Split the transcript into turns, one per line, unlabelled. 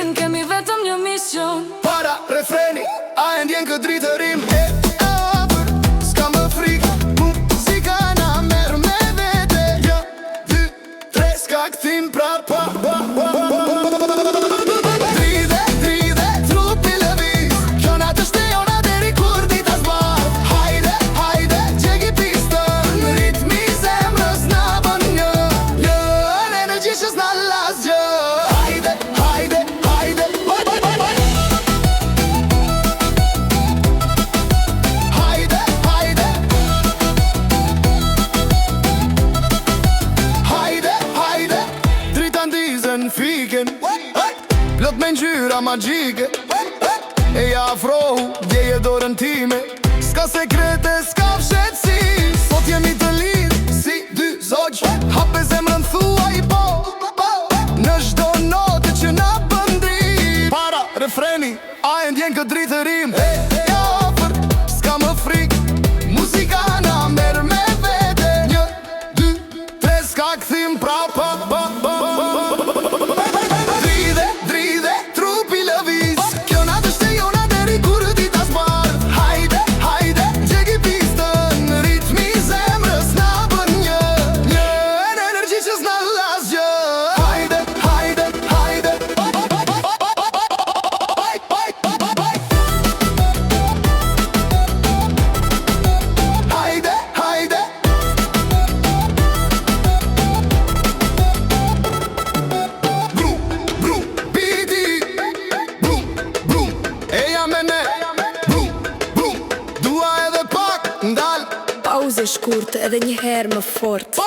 din, kemi vetëm një mision.
Para refreni, a e ndjen këtë dritërim. E afër, s'ka më frikë, muzika na merr me vete. 1, 2, 3, s'ka këthim prapa. Dridhe, trupi lëviz, kjo natë është e jona deri kur dita zbar. Hajde, gjegi pistën, ritmi zemrës na bën një energji që s'na las gjë. Hajde, drita ndizën fiken, plot me ngjyra magjike. E ja afrohu, djeje dorën time, s'ka sekrete, s'ka fshetësi. Sot jemi të lidh si dy zogj, hape zemrën thuaj po. Në çdo notë që na bën dritë. Para refreni, a e ndjen këtë dritërim. E afër, s'ka më frikë, muzika na merr me vete. 1, 2, 3, s'ka këthim prapa. Dridhe, trupi lëviz, kjo natë është e jona deri kur dita zbar. Hajde, gjegi pistën, ritmi zemrës na bën një energji që s'na las gjë. Hajde, brum, biti, brum, eja me ne, brum, dua edhe pak ndal.
Pauzë shkurt edhe një herë më fort.